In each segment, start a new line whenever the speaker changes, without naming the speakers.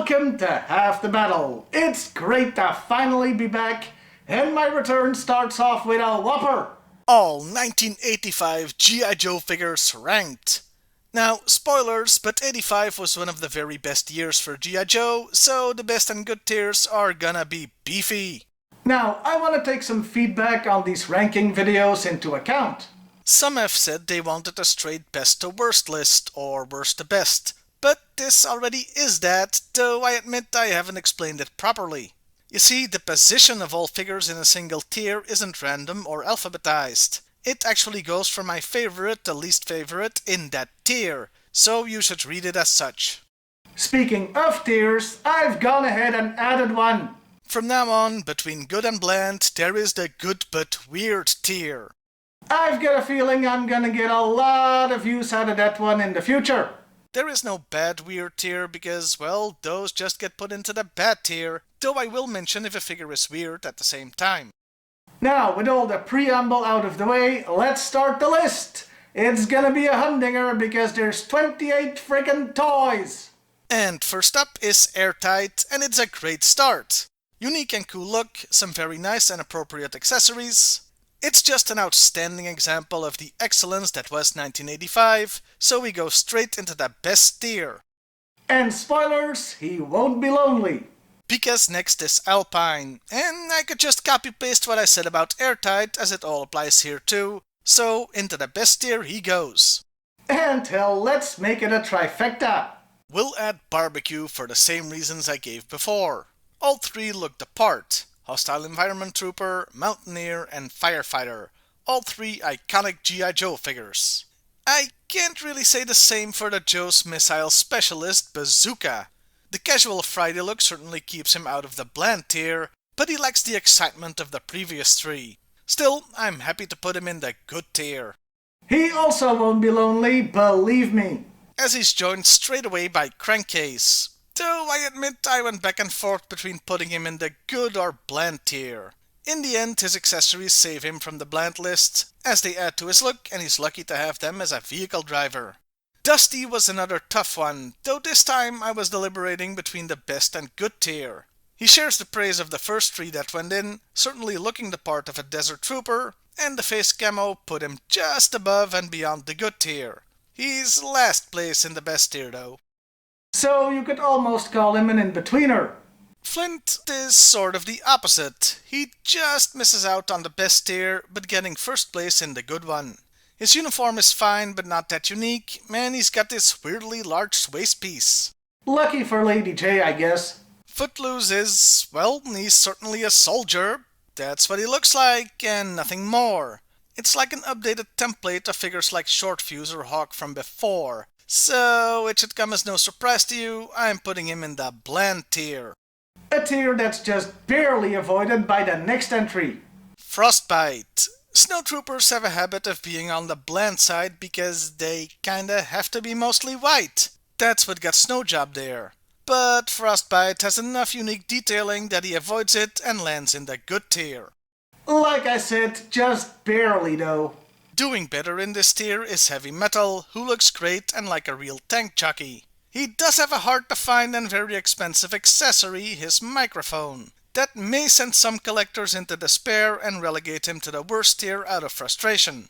welcome to Half the Battle. It's great to finally be back, and my return starts off with a whopper.
All 1985 G.I. Joe figures ranked. Now, spoilers, but 85 was one of the very best years for G.I. Joe, so the best and good tiers are gonna be beefy.
Now, I want to take some feedback on these ranking videos into account.
Some have said they wanted a straight best to worst list, or worst to best. But this already is that, though I admit I haven't explained it properly. You see, the position of all figures in a single tier isn't random or alphabetized. It actually goes from my favorite to least favorite in that tier, so you should read it as such.
Speaking of tiers, I've gone ahead and added one.
From now on, between good and bland, there is the good but weird tier.
I've got a feeling I'm gonna get a lot of use out of that one in the future.
There is no bad weird tier because, well, those just get put into the bad tier, though I will mention if a figure is weird at the same time.
Now, with all the preamble out of the way, let's start the list. It's gonna be a humdinger because there's 28 friggin' toys.
And first up is Airtight, and it's a great start. Unique and cool look, some very nice and appropriate accessories. It's just an outstanding example of the excellence that was 1985, so we go straight into the best tier.
And spoilers, he won't be lonely.
Because next is Alpine, and I could just copy-paste what I said about Airtight as it all applies here too, so into the best tier he goes.
And hell, let's make it a trifecta.
We'll add Barbecue for the same reasons I gave before. All three look the part. Hostile Environment Trooper, Mountaineer, and Firefighter. All three iconic G.I. Joe figures. I can't really say the same for the Joe's Missile Specialist, Bazooka. The casual Friday look certainly keeps him out of the bland tier, but he lacks the excitement of the previous three. Still, I'm happy to put him in the good tier.
He also won't be lonely, believe me.
As he's joined straight away by Crankcase. Though I admit I went back and forth between putting him in the good or bland tier. In the end, his accessories save him from the bland list, as they add to his look and he's lucky to have them as a vehicle driver. Dusty was another tough one, though this time I was deliberating between the best and good tier. He shares the praise of the first three that went in, certainly looking the part of a desert trooper, and the face camo put him just above and beyond the good tier. He's last place in the best tier though.
So you could almost call him an in-betweener.
Flint is sort of the opposite. He just misses out on the best tier, but getting first place in the good one. His uniform is fine, but not that unique, and he's got this weirdly large waist piece.
Lucky for Lady J, I guess.
Footloose is, well, he's certainly a soldier. That's what he looks like, and nothing more. It's like an updated template of figures like Short Fuse or Hawk from before. So, it should come as no surprise to you, I'm putting him in the bland tier.
A tier that's just barely avoided by the next entry.
Frostbite. Snowtroopers have a habit of being on the bland side because they kinda have to be mostly white. That's what got Snowjob there. But Frostbite has enough unique detailing that he avoids it and lands in the good tier.
Like I said, just barely though.
Doing better in this tier is Heavy Metal, who looks great and like a real tank jockey. He does have a hard to find and very expensive accessory, his microphone. That may send some collectors into despair and relegate him to the worst tier out of frustration.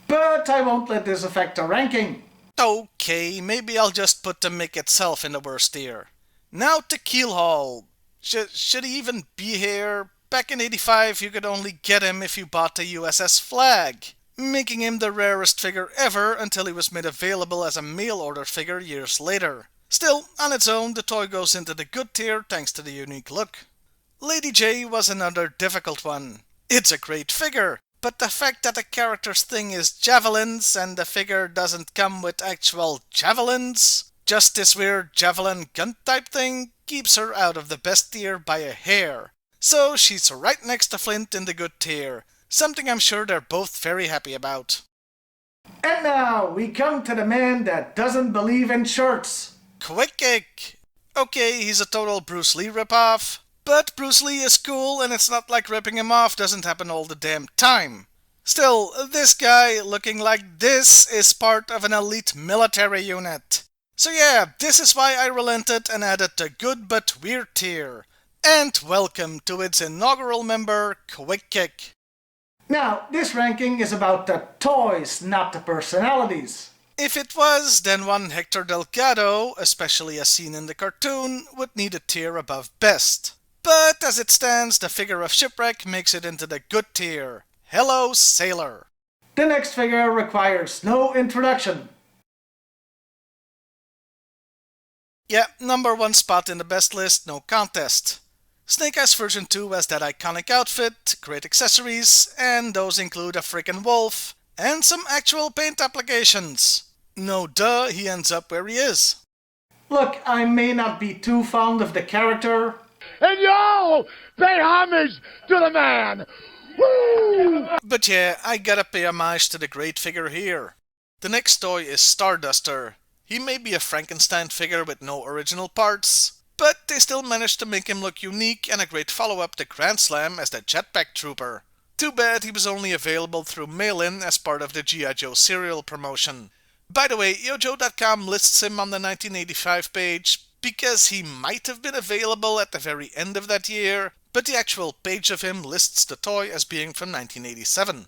But I won't let this affect the ranking.
Okay, maybe I'll just put the Mick itself in the worst tier. Now to Keelhaul. Should he even be here? Back in 85 you could only get him if you bought the USS Flag, making him the rarest figure ever until he was made available as a mail-order figure years later. Still, on its own, the toy goes into the good tier thanks to the unique look. Lady J was another difficult one. It's a great figure, but the fact that the character's thing is javelins and the figure doesn't come with actual javelins, just this weird javelin gun type thing, keeps her out of the best tier by a hair. So she's right next to Flint in the good tier. Something I'm sure they're both very happy about.
And now we come to the man that doesn't believe in shirts.
Quick Kick! Okay, he's a total Bruce Lee ripoff, but Bruce Lee is cool and it's not like ripping him off doesn't happen all the damn time. Still, this guy looking like this is part of an elite military unit. So yeah, this is why I relented and added the good but weird tier. And welcome to its inaugural member, Quick Kick.
Now, this ranking is about the toys, not the personalities.
If it was, then one Hector Delgado, especially as seen in the cartoon, would need a tier above best. But as it stands, the figure of Shipwreck makes it into the good tier. Hello, Sailor.
The next figure requires no introduction.
Yeah, number one spot in the best list, no contest. Snake Eyes version 2 has that iconic outfit, great accessories, and those include a freaking wolf, and some actual paint applications. No duh, he ends up where he is.
Look, I may not be too fond of the character,
And y'all pay homage to the man! Woo!
But yeah, I gotta pay homage to the great figure here. The next toy is Starduster. He may be a Frankenstein figure with no original parts, but they still managed to make him look unique and a great follow-up to Grand Slam as the Jetpack Trooper. Too bad he was only available through mail-in as part of the GIJoe serial promotion. By the way, GIJoe.com lists him on the 1985 page because he might have been available at the very end of that year, but the actual page of him lists the toy as being from 1987.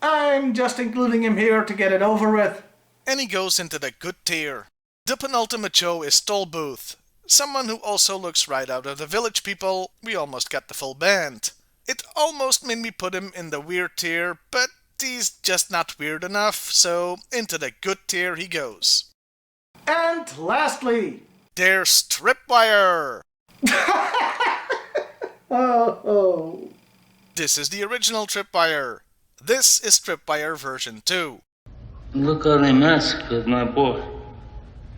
I'm just including him here to get it over with.
And he goes into the good tier. The penultimate Joe is Tollbooth, someone who also looks right out of the Village People. We almost got the full band. It almost made me put him in the weird tier, but he's just not weird enough, so into the good tier he goes.
And lastly,
There's Tripwire!
oh.
This is the original Tripwire. This is Tripwire version 2.
Look how they massacred my boy.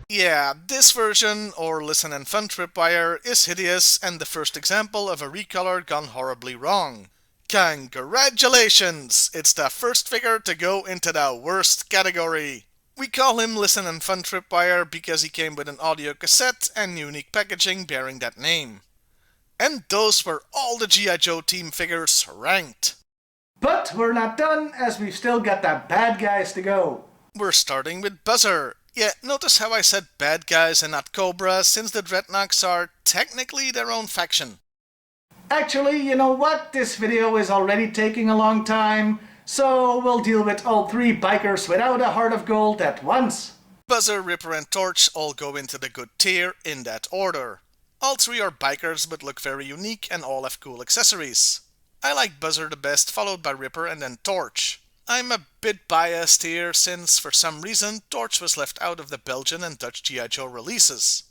Yeah, this version, or Listen and Fun Tripwire, is hideous and the first example of a recolor gone horribly wrong. Congratulations! It's the first figure to go into the worst category. We call him Listen and Fun Tripwire because he came with an audio cassette and unique packaging bearing that name. And those were all the GIJoe team figures ranked.
But we're not done, as we've still got the bad guys to go.
We're starting with Buzzer. Yeah, notice how I said bad guys and not Cobra, since the Dreadnoks are technically their own faction.
Actually, you know what? This video is already taking a long time, so we'll deal with all three bikers without a heart of gold at once.
Buzzer, Ripper and Torch all go into the good tier in that order. All three are bikers but look very unique and all have cool accessories. I like Buzzer the best, followed by Ripper and then Torch. I'm a bit biased here since, for some reason, Torch was left out of the Belgian and Dutch GIJoe releases.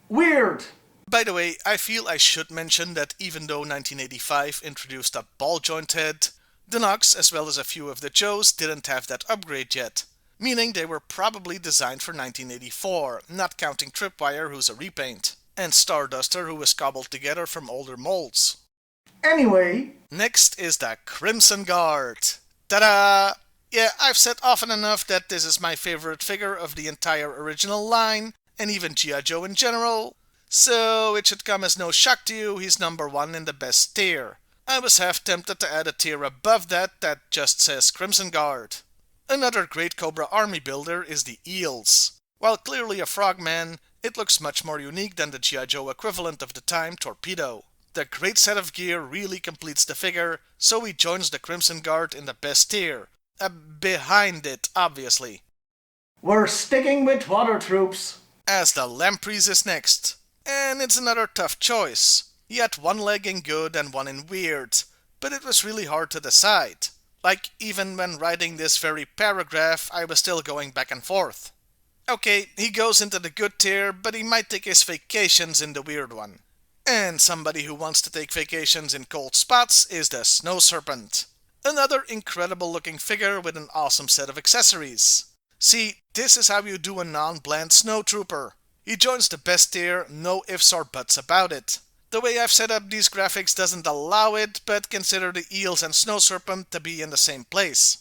Weird.
By the way, I feel I should mention that even though 1985 introduced a ball joint head, the Noks, as well as a few of the Joes, didn't have that upgrade yet, meaning they were probably designed for 1984, not counting Tripwire, who's a repaint, and Starduster, who was cobbled together from older molds.
Anyway,
next is the Crimson Guard. Ta-da! Yeah, I've said often enough that this is my favorite figure of the entire original line, and even GIJoe in general, so it should come as no shock to you he's number one in the best tier. I was half tempted to add a tier above that just says Crimson Guard. Another great Cobra army builder is the Eels. While clearly a frogman, it looks much more unique than the GIJoe equivalent of the time, Torpedo. The great set of gear really completes the figure, so he joins the Crimson Guard in the best tier. Behind it, obviously.
we're sticking with water troops.
As the Lampreys is next. And it's another tough choice. He had one leg in good and one in weird, but it was really hard to decide. Like, even when writing this very paragraph, I was still going back and forth. Okay, he goes into the good tier, but he might take his vacations in the weird one. And somebody who wants to take vacations in cold spots is the Snow Serpent. Another incredible looking figure with an awesome set of accessories. See, this is how you do a non-bland Snow Trooper. He joins the best tier, no ifs or buts about it. The way I've set up these graphics doesn't allow it, but consider the Eels and Snow Serpent to be in the same place.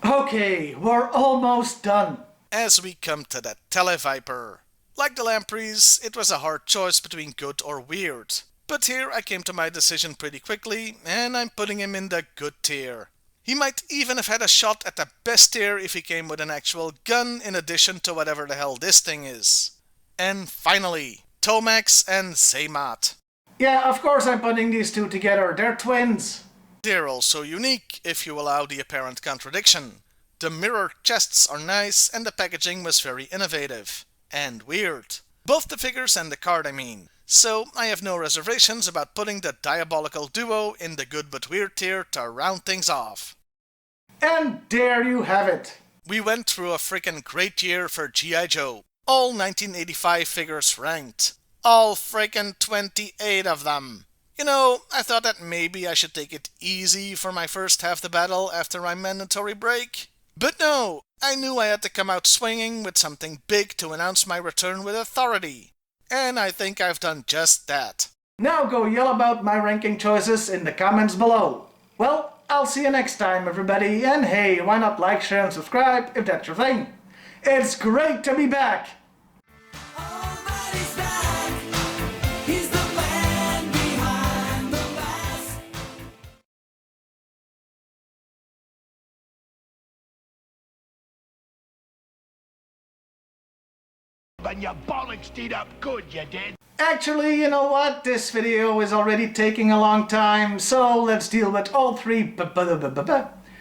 Okay, we're almost done.
As we come to the Televiper. Like the Lampreys, it was a hard choice between good or weird. But here I came to my decision pretty quickly, and I'm putting him in the good tier. He might even have had a shot at the best tier if he came with an actual gun in addition to whatever the hell this thing is. And finally, Tomax and Zaymat.
Yeah, of course I'm putting these two together. They're twins.
They're also unique, if you allow the apparent contradiction. The mirror chests are nice, and the packaging was very innovative. And weird. Both the figures and the card, I mean. So, I have no reservations about putting the diabolical duo in the good but weird tier to round things off.
And there you have it.
We went through a freaking great year for G.I. Joe. All 1985 figures ranked. All freaking 28 of them. You know, I thought that maybe I should take it easy for my first half the battle after my mandatory break. But no, I knew I had to come out swinging with something big to announce my return with authority. And I think I've done just that.
Now go yell about my ranking choices in the comments below. Well, I'll see you next time, everybody, and hey, why not like, share, and subscribe if that's your thing. It's great to be back!
And your bollocks did up good, you did.
Actually, you know what? This video is already taking a long time, so let's deal with all three